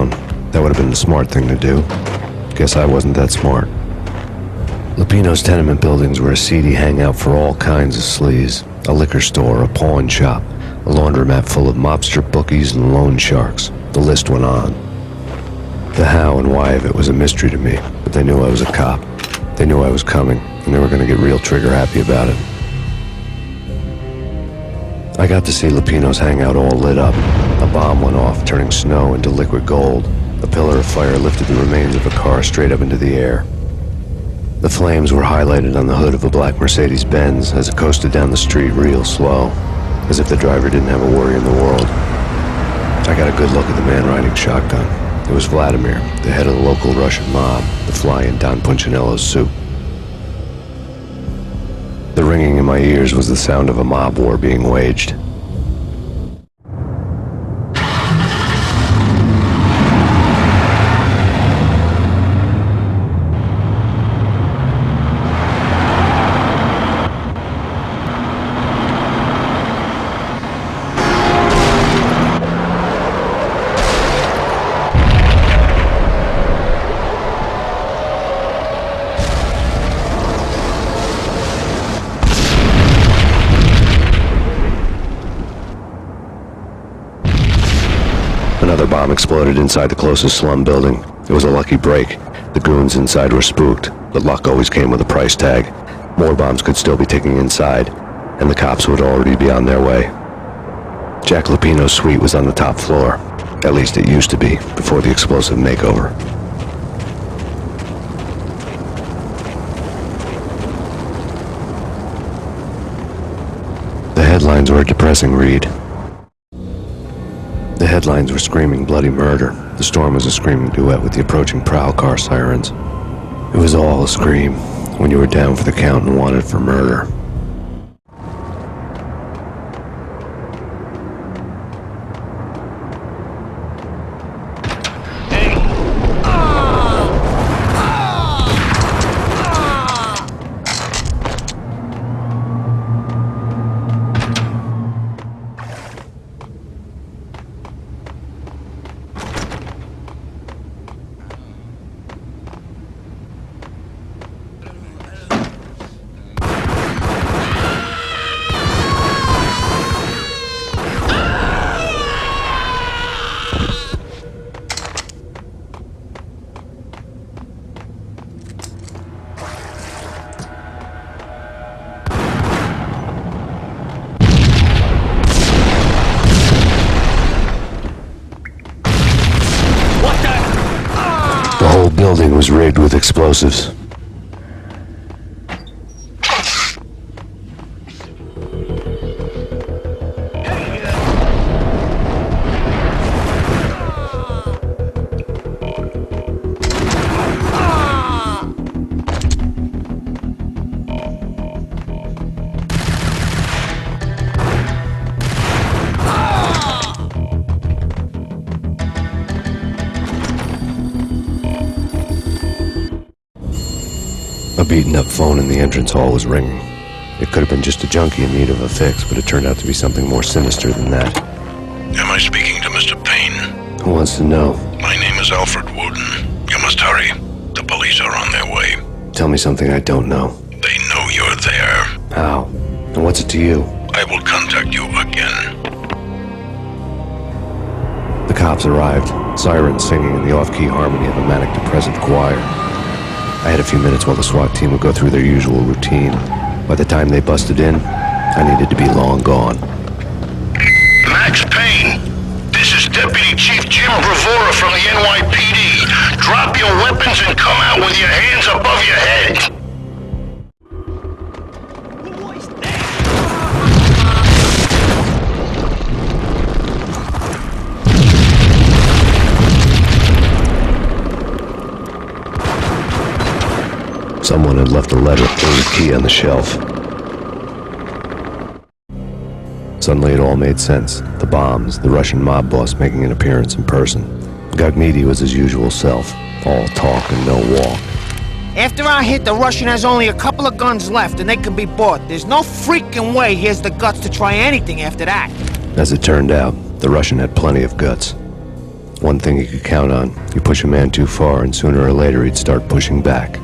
That would have been the smart thing to do. Guess I wasn't that smart. Lupino's tenement buildings were a seedy hangout for all kinds of sleaze. A liquor store, a pawn shop, a laundromat full of mobster bookies and loan sharks. The list went on. The how and why of it was a mystery to me, but they knew I was a cop. They knew I was coming, and they were going to get real trigger-happy about it. I got to see Lupino's hangout all lit up. A bomb went off, turning snow into liquid gold. A pillar of fire lifted the remains of a car straight up into the air. The flames were highlighted on the hood of a black Mercedes-Benz as it coasted down the street real slow, as if the driver didn't have a worry in the world. I got a good look at the man riding shotgun. It was Vladimir, the head of the local Russian mob, the fly in Don Punchinello's soup. The ringing in my ears was the sound of a mob war being waged. Another bomb exploded inside the closest slum building. It was a lucky break. The goons inside were spooked, but luck always came with a price tag. More bombs could still be ticking inside, and the cops would already be on their way. Jack Lupino's suite was on the top floor. At least it used to be, before the explosive makeover. The headlines were a depressing read. The headlines were screaming bloody murder. The storm was a screaming duet with the approaching prowl car sirens. It was all a scream when you were down for the count and wanted for murder. The whole building was rigged with explosives. A beaten-up phone in the entrance hall was ringing. It could have been just a junkie in need of a fix, but it turned out to be something more sinister than that. Am I speaking to Mr. Payne? Who wants to know? My name is Alfred Wooden. You must hurry. The police are on their way. Tell me something I don't know. They know you're there. How? And what's it to you? I will contact you again. The cops arrived, sirens singing in the off-key harmony of a manic-depressive choir. I had a few minutes while the SWAT team would go through their usual routine. By the time they busted in, I needed to be long gone. Max Payne, this is Deputy Chief Jim Bravura from the NYPD. Drop your weapons and come out with your hands above your head. Someone had left a letter with a key on the shelf. Suddenly it all made sense. The bombs, the Russian mob boss making an appearance in person. Gogmiti was his usual self, all talk and no walk. After our hit, the Russian has only a couple of guns left and they can be bought. There's no freaking way he has the guts to try anything after that. As it turned out, the Russian had plenty of guts. One thing he could count on. You push a man too far, and sooner or later he'd start pushing back.